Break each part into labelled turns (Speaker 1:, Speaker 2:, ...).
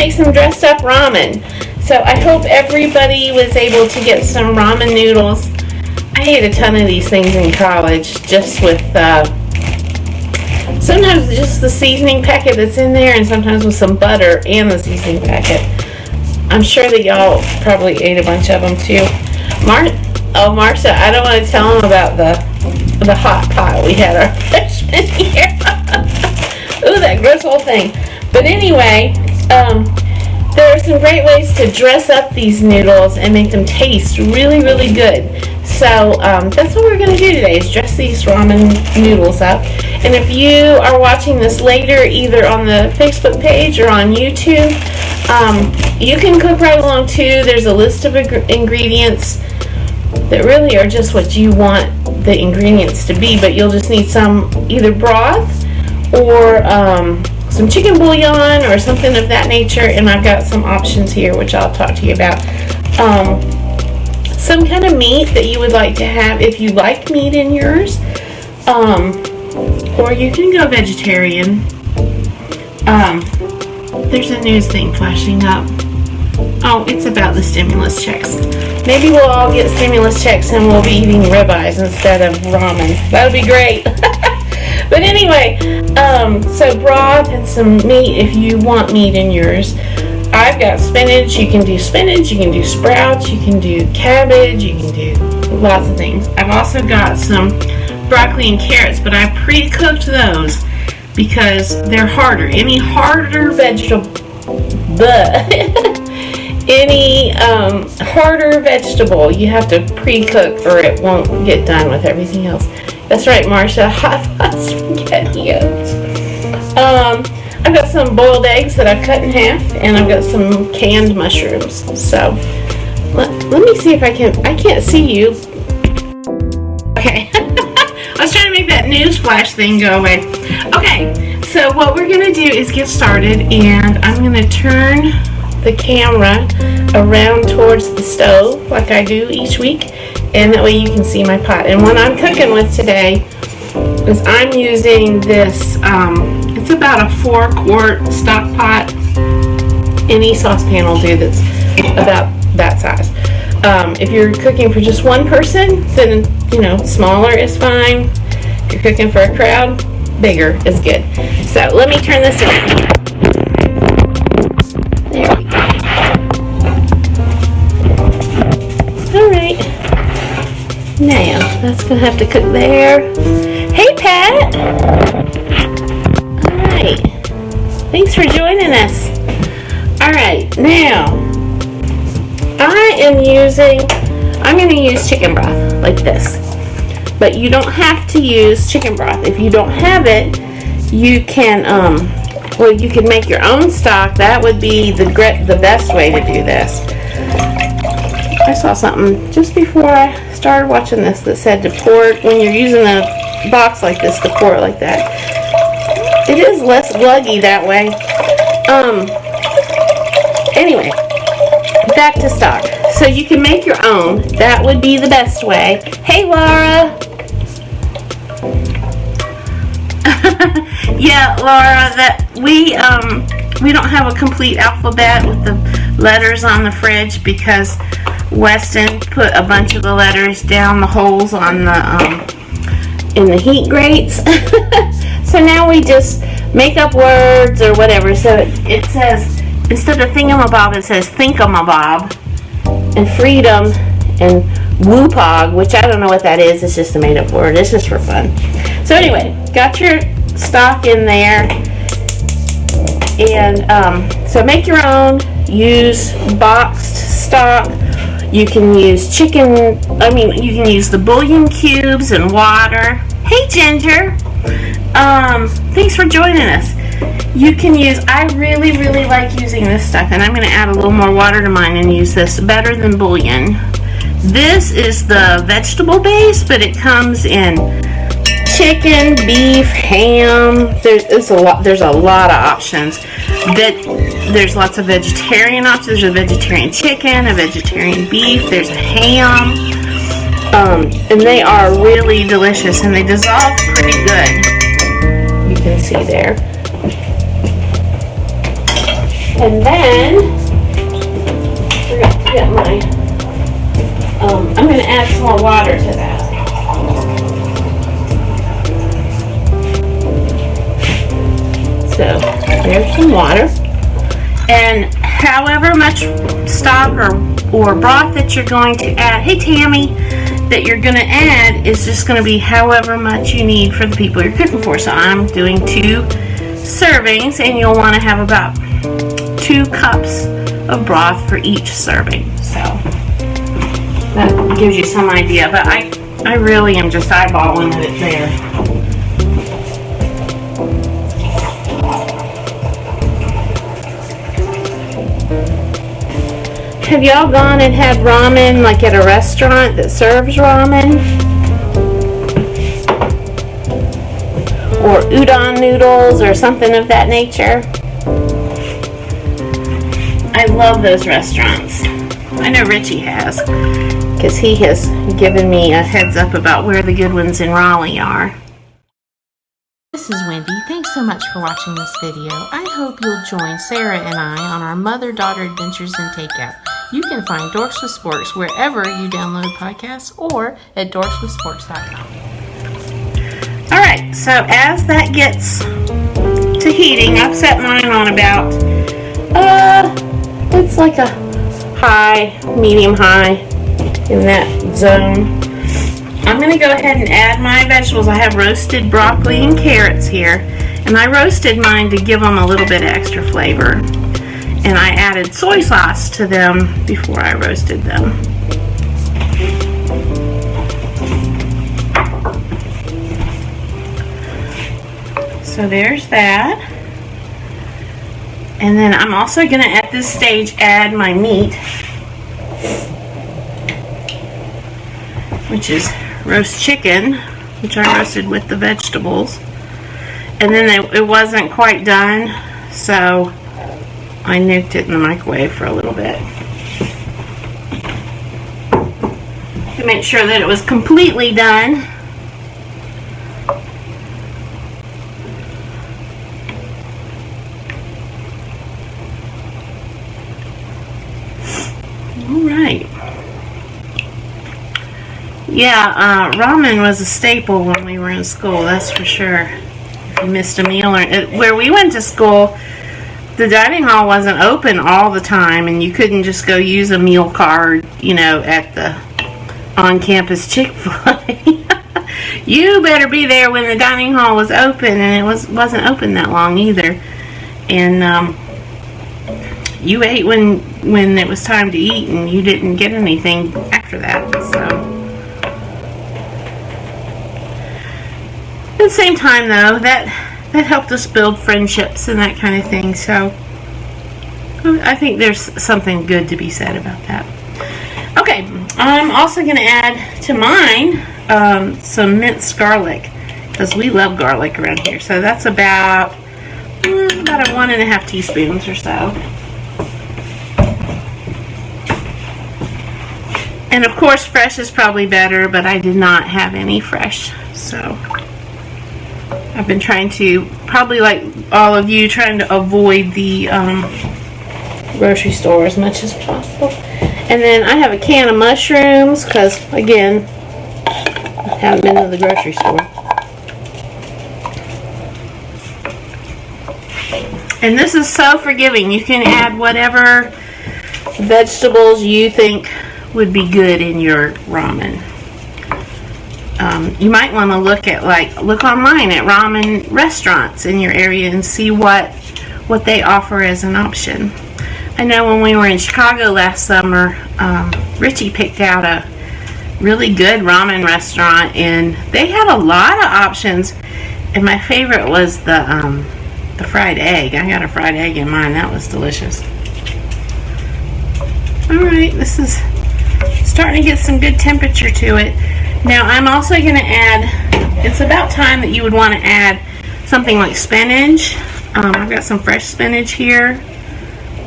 Speaker 1: make some dressed up ramen. So I hope everybody was able to get some ramen noodles. I ate a ton of these things in college, just with sometimes just the seasoning packet that's in there, and sometimes with some butter and the seasoning packet. I'm sure that y'all probably ate a bunch of them too. Marcia, I don't want to tell them about the hot pot we had our freshman year. Ooh, that gross whole thing. But anyway, there are some great ways to dress up these noodles and make them taste really, really good. So that's what we're going to do today, is dress these ramen noodles up. And if you are watching this later, either on the Facebook page or on YouTube, you can cook right along too. There's a list of ingredients that really are just what you want the ingredients to be, but you'll just need some either broth or some chicken bouillon or something of that nature, and I've got some options here which I'll talk to you about. Some kind of meat that you would like to have if you like meat in yours, or you can go vegetarian. There's a news thing flashing up. Oh, it's about the stimulus checks. Maybe we'll all get stimulus checks and we'll be eating ribeyes instead of ramen. That would be great. But anyway, so broth and some meat if you want meat in yours. I've got spinach. You can do spinach, you can do sprouts, you can do cabbage, you can do lots of things. I've also got some broccoli and carrots, but I pre-cooked those because they're harder. Any harder vegetable, any harder vegetable you have to pre-cook or it won't get done with everything else. That's right, Marcia. Hot pot SpaghettiOs. I've got some boiled eggs that I've cut in half, and I've got some canned mushrooms. So let me see if I can't see you. Okay. I was trying to make that news flash thing go away. Okay, so what we're going to do is get started, and I'm going to turn the camera around towards the stove like I do each week, and that way you can see my pot. And what I'm cooking with today is I'm using this, it's about a 4-quart stock pot. Any saucepan will do that's about that size. If you're cooking for just one person, then, smaller is fine. If you're cooking for a crowd, bigger is good. So let me turn this around. There we go. Alright. Now, that's going to have to cook there. Hey, Pat! Alright. Thanks for joining us. Alright, now, I'm going to use chicken broth like this. But you don't have to use chicken broth. If you don't have it, you can, you can make your own stock. That would be the best way to do this. I saw something just before I started watching this that said to pour it, when you're using a box like this, to pour it like that. It is less gluggy that way. Anyway, back to stock. So you can make your own. That would be the best way. Hey, Laura. Yeah, Laura, that we don't have a complete alphabet with the letters on the fridge because Weston put a bunch of the letters down the holes on the in the heat grates. So now we just make up words or whatever. So it says, instead of thingamabob, it says thinkamabob, and freedom and woopog, which I don't know what that is. It's just a made up word. It's just for fun. So anyway, got your stock in there, and so make your own. Use boxed stock. You can use you can use the bouillon cubes and water. Hey, Ginger. Thanks for joining us. You can use, I really, really like using this stuff, and I'm going to add a little more water to mine and use this better than bouillon. This is the vegetable base, but it comes in chicken, beef, ham. There's a lot of options. There's lots of vegetarian options. There's a vegetarian chicken, a vegetarian beef. There's a ham, and they are really delicious, and they dissolve pretty good. You can see there. And then we're going to get my, I'm going to add some more water to that. So there's some water. And however much stock or broth that you're going to add, hey Tammy, that you're going to add is just going to be however much you need for the people you're cooking for. So I'm doing 2 servings, and you'll want to have about 2 cups of broth for each serving. So that gives you some idea, but I really am just eyeballing it there. Have y'all gone and had ramen like at a restaurant that serves ramen? Or udon noodles or something of that nature? I love those restaurants. I know Richie has, because he has given me a heads up about where the good ones in Raleigh are.
Speaker 2: This is Wendy. Thanks so much for watching this video. I hope you'll join Sarah and I on our mother-daughter adventures in takeout. You can find Dorks with Sporks wherever you download podcasts or at dorkswithsporks.com.
Speaker 1: Alright, so as that gets to heating, I've set mine on about, it's like a high, medium high, in that zone. I'm going to go ahead and add my vegetables. I have roasted broccoli and carrots here, and I roasted mine to give them a little bit of extra flavor. And I added soy sauce to them before I roasted them. So there's that. And then I'm also going to, at this stage, add my meat, which is roast chicken, which I roasted with the vegetables. And then it wasn't quite done, so I nuked it in the microwave for a little bit to make sure that it was completely done. Alright. Yeah, ramen was a staple when we were in school, that's for sure. If you missed a meal, where we went to school, the dining hall wasn't open all the time, and you couldn't just go use a meal card, you know, at the on-campus Chick-fil-A. You better be there when the dining hall was open, and it wasn't open that long either. And you ate when it was time to eat, and you didn't get anything after that. So at the same time, though, that helped us build friendships and that kind of thing. So I think there's something good to be said about that. Okay, I'm also going to add to mine some minced garlic, because we love garlic around here. So that's about 1.5 teaspoons or so. And of course, fresh is probably better, but I did not have any fresh, so I've been trying to, probably like all of you, trying to avoid the grocery store as much as possible. And then I have a can of mushrooms, because again, I haven't been to the grocery store. And this is so forgiving. You can add whatever vegetables you think would be good in your ramen. You might want to look online at ramen restaurants in your area and see what they offer as an option. I know when we were in Chicago last summer, Richie picked out a really good ramen restaurant, and they had a lot of options. And my favorite was the fried egg. I got a fried egg in mine. That was delicious. Alright, this is starting to get some good temperature to it. Now I'm also going to add, it's about time that you would want to add something like spinach. I've got some fresh spinach here.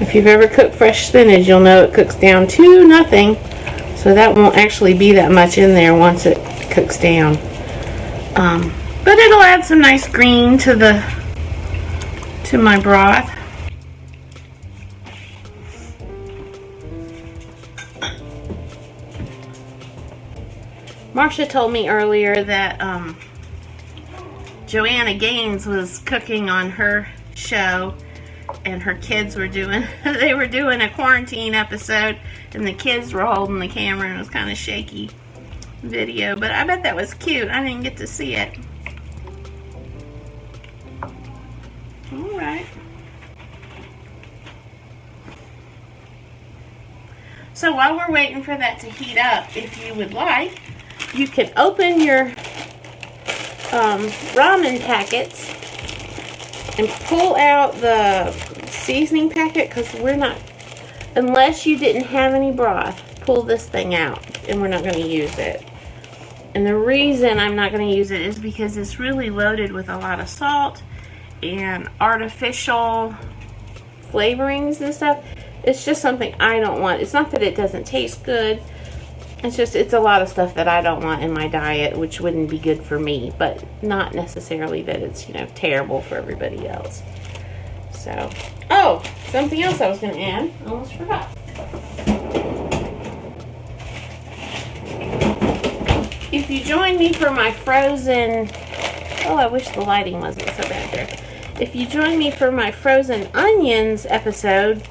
Speaker 1: If you've ever cooked fresh spinach, you'll know it cooks down to nothing. So that won't actually be that much in there once it cooks down. But it'll add some nice green to my broth. Marcia told me earlier that Joanna Gaines was cooking on her show, and her kids were doing they were doing a quarantine episode, and the kids were holding the camera, and it was kind of shaky video, but I bet that was cute. I didn't get to see it. All right. So while we're waiting for that to heat up, if you would like, you can open your ramen packets and pull out the seasoning packet, because we're not, unless you didn't have any broth, pull this thing out and we're not going to use it. And the reason I'm not going to use it is because it's really loaded with a lot of salt and artificial flavorings and stuff. It's just something I don't want. It's not that it doesn't taste good. It's just, it's a lot of stuff that I don't want in my diet, which wouldn't be good for me, but not necessarily that it's, you know, terrible for everybody else. So, oh, something else I was going to add. I almost forgot. If you join me for my frozen, oh, I wish the lighting wasn't so bad there. If you join me for my frozen onions episode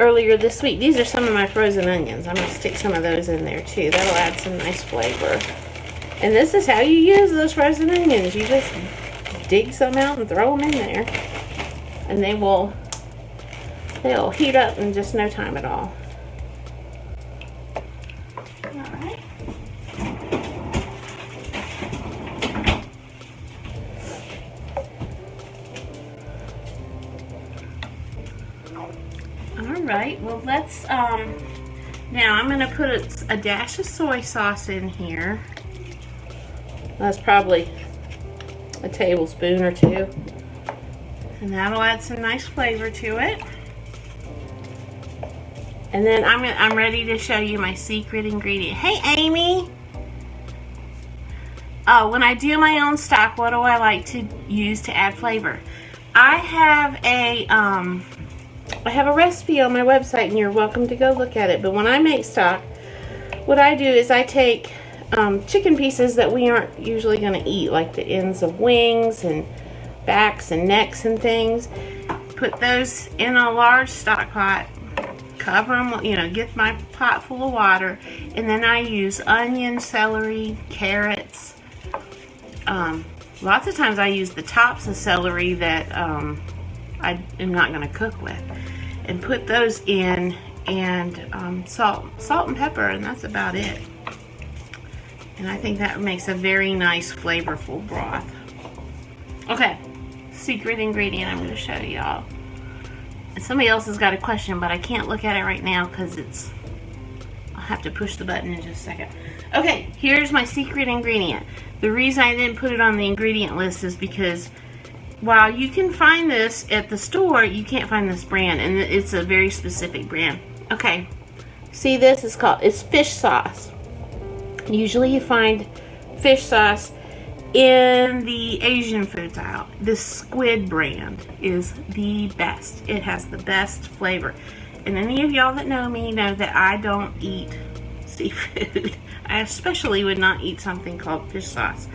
Speaker 1: earlier this week, these are some of my frozen onions. I'm going to stick some of those in there too. That'll add some nice flavor. And this is how you use those frozen onions. You just dig some out and throw them in there. And they'll heat up in just no time at all. Alright. Alright, well let's, now I'm going to put a dash of soy sauce in here. That's probably a tablespoon or two. And that'll add some nice flavor to it. And then I'm ready to show you my secret ingredient. Hey, Amy! Oh, when I do my own stock, what do I like to use to add flavor? I have a recipe on my website, and you're welcome to go look at it. But when I make stock, what I do is I take chicken pieces that we aren't usually going to eat, like the ends of wings and backs and necks and things. Put those in a large stock pot, cover them, you know, get my pot full of water, and then I use onion, celery, carrots. Lots of times I use the tops of celery that I am not going to cook with, and put those in, and salt and pepper, and that's about it. And I think that makes a very nice flavorful broth. Okay, secret ingredient I'm going to show y'all. And somebody else has got a question, but I can't look at it right now because I'll have to push the button in just a second. Okay, here's my secret ingredient. The reason I didn't put it on the ingredient list is because while you can find this at the store, you can't find this brand, and it's a very specific brand. Okay, see this? It's fish sauce. Usually you find fish sauce in the Asian foods aisle. This squid brand is the best. It has the best flavor. And any of y'all that know me know that I don't eat seafood. I especially would not eat something called fish sauce.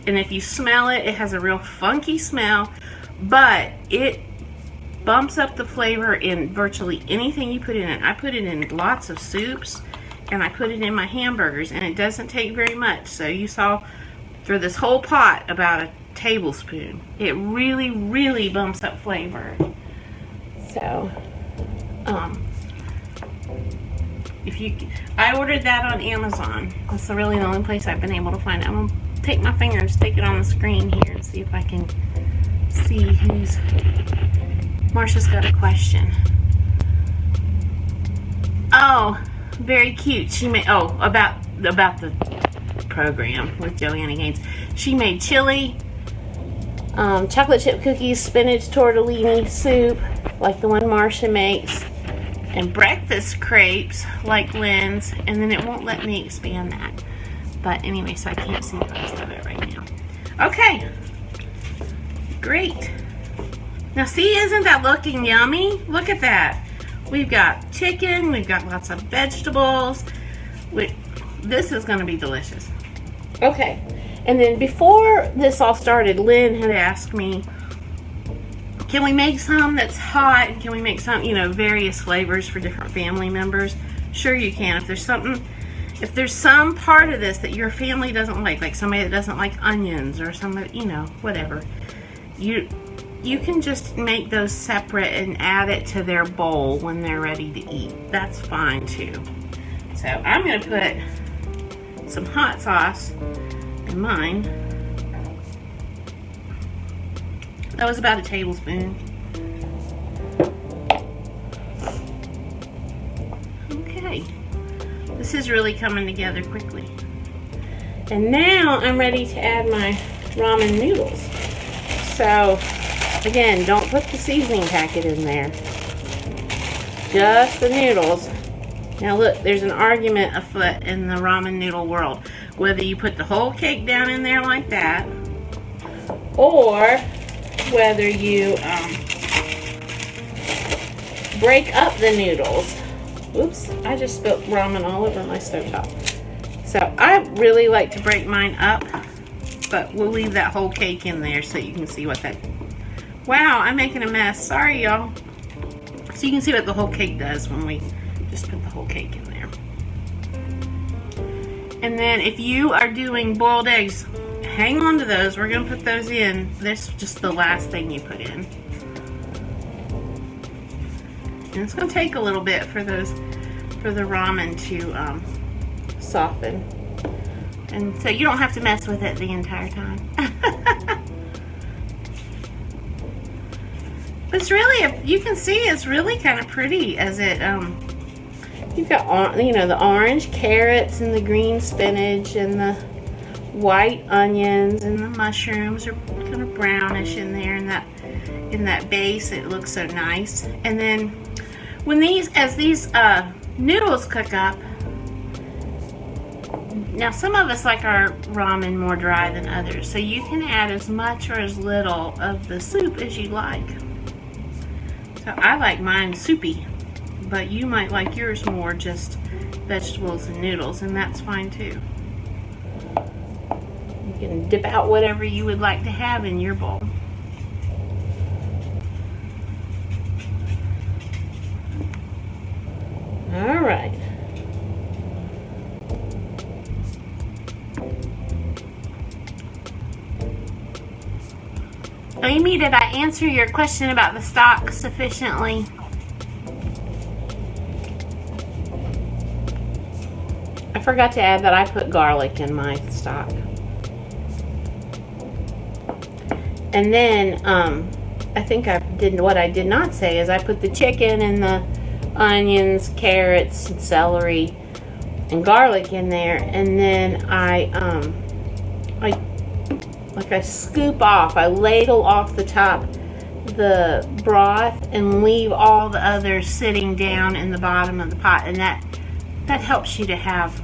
Speaker 1: And if you smell it, it has a real funky smell, but it bumps up the flavor in virtually anything you put in it. I put it in lots of soups, and I put it in my hamburgers, and it doesn't take very much. So you saw for this whole pot about a tablespoon. It really, really bumps up flavor. So, I ordered that on Amazon. That's really the only place I've been able to find it. I'm gonna take my fingers, stick it on the screen here, and see if I can see who's. Marcia's got a question. Oh, very cute. She made about the program with Joanna Gaines. She made chili, chocolate chip cookies, spinach tortellini soup like the one Marcia makes, and breakfast crepes like Lynn's, and then it won't let me expand that. But anyway, so I can't see the rest of it right now. Okay, great. Now see, isn't that looking yummy? Look at that. We've got chicken, we've got lots of vegetables. this is going to be delicious. Okay, and then before this all started, Lynn had asked me, can we make some that's hot? And can we make some, you know, various flavors for different family members? Sure you can. If there's some part of this that your family doesn't like somebody that doesn't like onions or somebody, you know, whatever, you can just make those separate and add it to their bowl when they're ready to eat. That's fine too. So I'm going to put some hot sauce in mine. That was about a tablespoon. Okay. This is really coming together quickly. And now I'm ready to add my ramen noodles. So, again, don't put the seasoning packet in there. Just the noodles. Now look, there's an argument afoot in the ramen noodle world. Whether you put the whole cake down in there like that, or whether you break up the noodles. Oops, I just spilled ramen all over my stovetop. So I really like to break mine up, but we'll leave that whole cake in there so you can see what that... Wow, I'm making a mess. Sorry, y'all. So you can see what the whole cake does when we just put the whole cake in there. And then if you are doing boiled eggs, hang on to those. We're going to put those in. This is just the last thing you put in. And it's going to take a little bit for the ramen to soften. And so you don't have to mess with it the entire time. It's really, you can see it's really kind of pretty as it, you've got, you know, the orange carrots and the green spinach and the white onions and the mushrooms are kind of brownish in there, in that base. It looks so nice. And then when as these noodles cook up, now some of us like our ramen more dry than others, so you can add as much or as little of the soup as you like. So I like mine soupy, but you might like yours more just vegetables and noodles, and that's fine too. You can dip out whatever you would like to have in your bowl. All right. Amy, did I answer your question about the stock sufficiently? I forgot to add that I put garlic in my stock. And then I think what I did not say is I put the chicken and the onions, carrots, and celery and garlic in there, and then I scoop off, I ladle off the top the broth and leave all the others sitting down in the bottom of the pot, and that helps you to have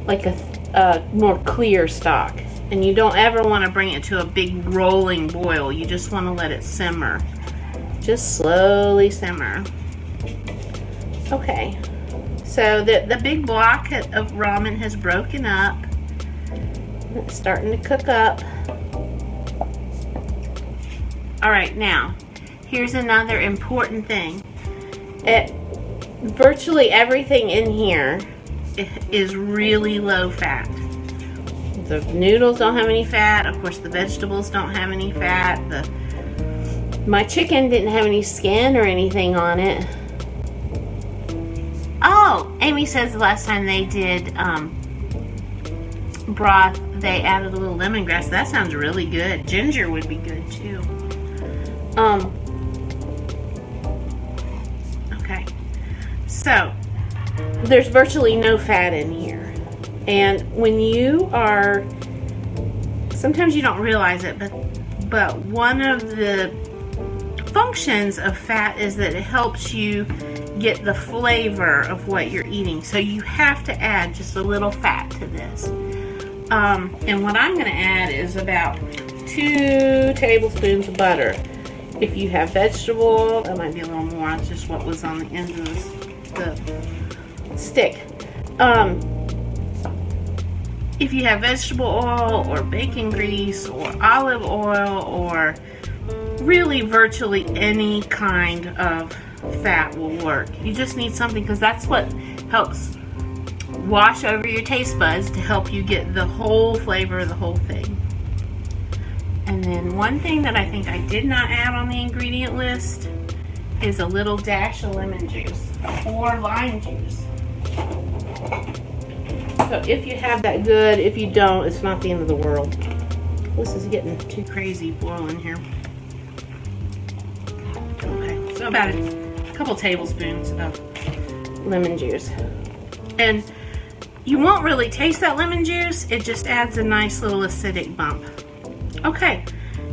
Speaker 1: like a more clear stock. And you don't ever want to bring it to a big rolling boil. You just want to let it simmer. Just slowly simmer. Okay. So the big block of ramen has broken up. It's starting to cook up. Alright, now, here's another important thing. Virtually everything in here is really low fat. The noodles don't have any fat. Of course, the vegetables don't have any fat. My chicken didn't have any skin or anything on it. Oh, Amy says the last time they did broth, they added a little lemongrass. That sounds really good. Ginger would be good too. Okay. So, there's virtually no fat in here. And when you are, sometimes you don't realize it, but one of the functions of fat is that it helps you get the flavor of what you're eating. So you have to add just a little fat to this. And what I'm going to add is about 2 tablespoons of butter. If you have vegetable, that might be a little more. It's just what was on the end of the stick. if you have vegetable oil or bacon grease or olive oil or really virtually any kind of fat will work. You just need something, because that's what helps wash over your taste buds to help you get the whole flavor of the whole thing. And then one thing that I think I did not add on the ingredient list is a little dash of lemon juice or lime juice. So if you have that, good. If you don't, it's not the end of the world. This is getting too crazy boiling here. Okay, so about a couple tablespoons of lemon juice. And you won't really taste that lemon juice. It just adds a nice little acidic bump. Okay,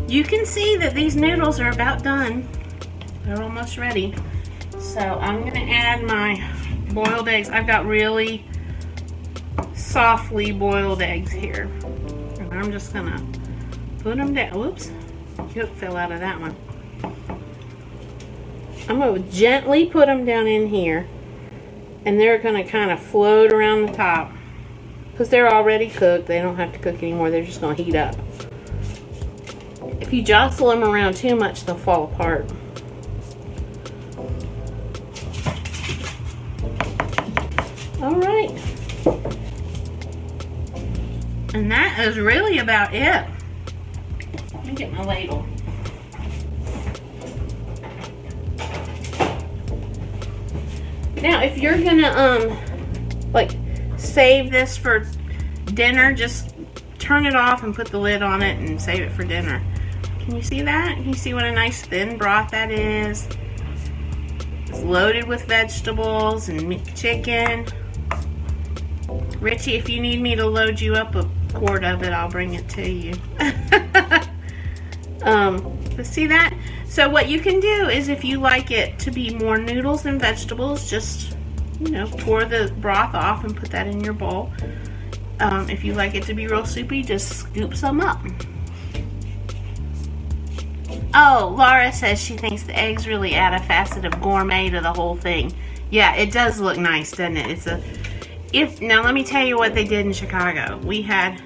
Speaker 1: you can see that these noodles are about done. They're almost ready. So I'm going to add my boiled eggs. I've got really softly boiled eggs here. And I'm just going to put them down. Whoops, yolk fell out of that one. I'm going to gently put them down in here. And they're going to kind of float around the top. Because they're already cooked. They don't have to cook anymore. They're just going to heat up. If you jostle them around too much, they'll fall apart. All right. And that is really about it. Let me get my ladle. Now, if you're gonna like save this for dinner, just turn it off and put the lid on it and save it for dinner. Can you see that? Can you see what a nice thin broth that is? It's loaded with vegetables and chicken. Richie, if you need me to load you up a quart of it, I'll bring it to you. But see that? So what you can do is, if you like it to be more noodles than vegetables, just, you know, pour the broth off and put that in your bowl. If you like it to be real soupy, just scoop some up. Oh, Laura says she thinks the eggs really add a facet of gourmet to the whole thing. Yeah, it does look nice, doesn't it? Now let me tell you what they did in Chicago. We had,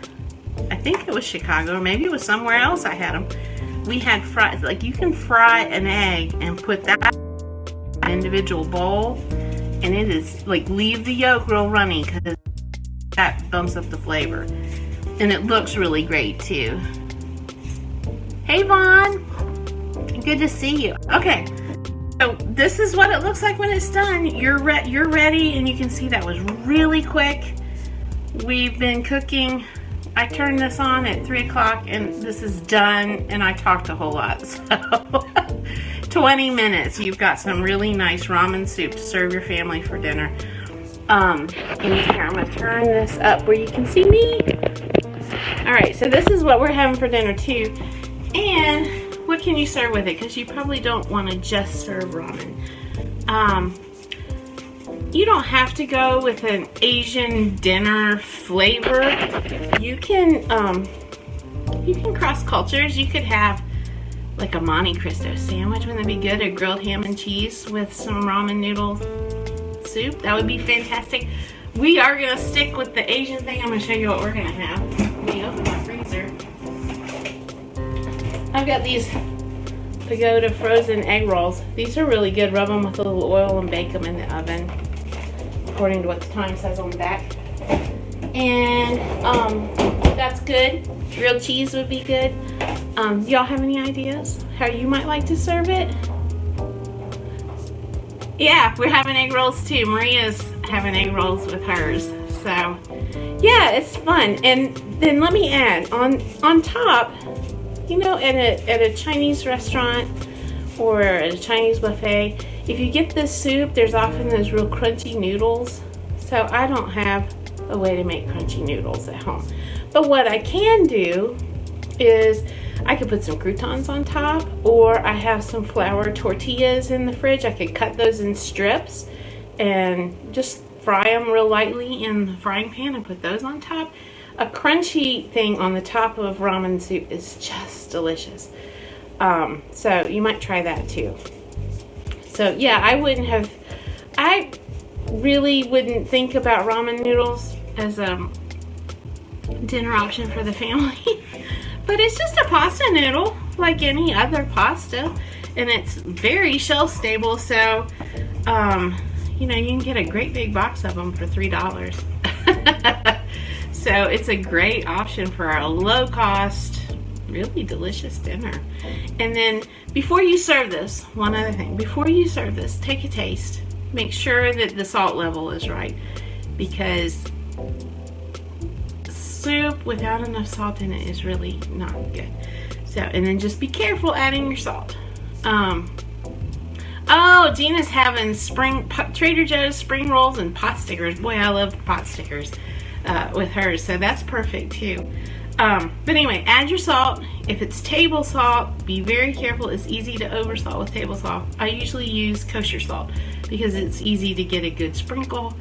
Speaker 1: I think it was Chicago, or maybe it was somewhere else I had them. We had fries, like you can fry an egg and put that in an individual bowl, and it is like, leave the yolk real runny because that bumps up the flavor. And it looks really great too. Hey Vaughn, good to see you. Okay, so this is what it looks like when it's done. You're ready, and you can see that was really quick. We've been cooking. I turned this on at 3 o'clock and this is done, and I talked a whole lot. So 20 minutes, you've got some really nice ramen soup to serve your family for dinner. And here, I'm gonna turn this up where you can see me. All right, so this is what we're having for dinner too. And what can you serve with it? Because you probably don't want to just serve ramen. You don't have to go with an Asian dinner flavor. You can cross cultures. You could have like a Monte Cristo sandwich. Wouldn't that be good? A grilled ham and cheese with some ramen noodle soup. That would be fantastic. We are gonna stick with the Asian thing. I'm gonna show you what we're gonna have. Let me open my freezer. I've got these Pagoda frozen egg rolls. These are really good. Rub them with a little oil and bake them in the oven, according to what the time says on the back. And that's good. Grilled cheese would be good. Y'all have any ideas how you might like to serve it? Yeah, we're having egg rolls too. Maria's having egg rolls with hers. So yeah, it's fun. And then let me add on top, you know, at a Chinese restaurant or at a Chinese buffet, if you get this soup, there's often those real crunchy noodles. So I don't have a way to make crunchy noodles at home. But what I can do is I could put some croutons on top, or I have some flour tortillas in the fridge. I could cut those in strips and just fry them real lightly in the frying pan and put those on top. A crunchy thing on the top of ramen soup is just delicious. So you might try that too. So yeah, I really wouldn't think about ramen noodles as a dinner option for the family. But it's just a pasta noodle like any other pasta, and it's very shelf stable, so you know, you can get a great big box of them for $3. So it's a great option for a low cost, really delicious dinner. And then before you serve this, one other thing, before you serve this, take a taste. Make sure that the salt level is right, because soup without enough salt in it is really not good. So, and then just be careful adding your salt. Oh, Gina's having Trader Joe's spring rolls and pot stickers. Boy, I love pot stickers with hers, so that's perfect too. But anyway, add your salt. If it's table salt, be very careful. It's easy to oversalt with table salt. I usually use kosher salt because it's easy to get a good sprinkle.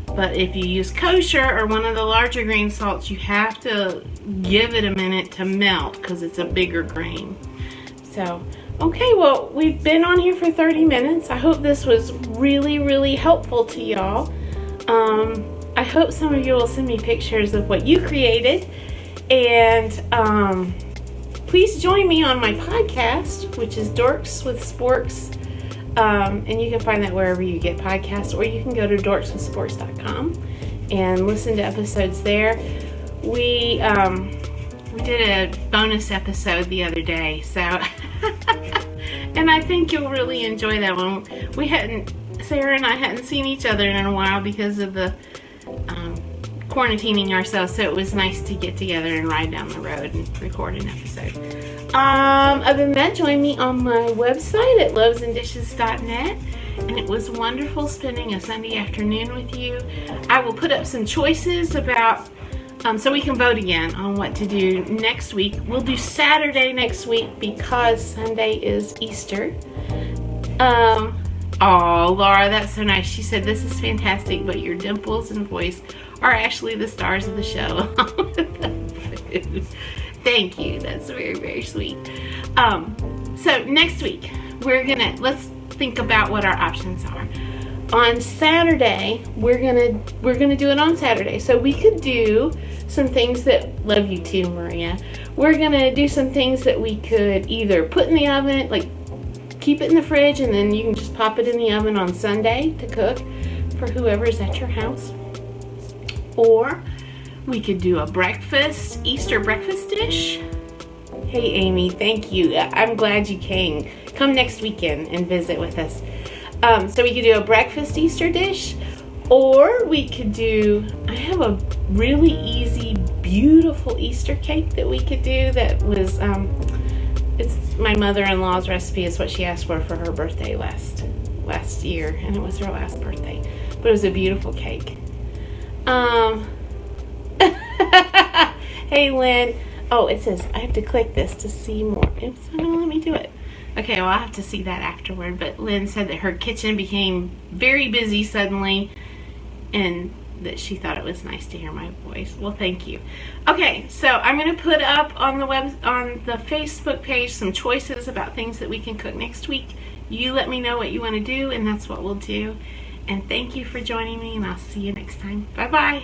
Speaker 1: But if you use kosher or one of the larger grain salts, you have to give it a minute to melt because it's a bigger grain. So, okay, well, we've been on here for 30 minutes. I hope this was really, really helpful to y'all. I hope some of you will send me pictures of what you created. And please join me on my podcast, which is Dorks with Sporks. And you can find that wherever you get podcasts, or you can go to dorkswithsporks.com and listen to episodes there. We did a bonus episode the other day, so and I think you'll really enjoy that one. Sarah and I hadn't seen each other in a while because of the quarantining ourselves, so it was nice to get together and ride down the road and record an episode. Other than that, join me on my website at loavesandishes.net, and it was wonderful spending a Sunday afternoon with you. I will put up some choices about so we can vote again on what to do next week. We'll do Saturday next week because Sunday is Easter. Oh, Laura, that's so nice. She said, this is fantastic, but your dimples and voice are actually the stars of the show. Thank you. That's very, very sweet. So next week, let's think about what our options are. On Saturday, we're gonna do it on Saturday. So we could do some things that, love you too, Maria. We're gonna do some things that we could either put in the oven, like keep it in the fridge, and then you can just pop it in the oven on Sunday to cook for whoever's at your house. Or we could do a Easter breakfast dish. Hey Amy, thank you. I'm glad you came. Come next weekend and visit with us. So we could do a breakfast Easter dish, or we could do, I have a really easy, beautiful Easter cake that we could do that was, it's my mother-in-law's recipe. Is what she asked for her birthday last year, and it was her last birthday. But it was a beautiful cake. Hey Lynn. Oh, it says I have to click this to see more. It's not gonna let me do it. Okay, well, I'll have to see that afterward. But Lynn said that her kitchen became very busy suddenly, and that she thought it was nice to hear my voice. Well, thank you. Okay, so I'm going to put up on the Facebook page some choices about things that we can cook next week. You let me know what you want to do, and that's what we'll do. And thank you for joining me, and I'll see you next time. Bye-bye.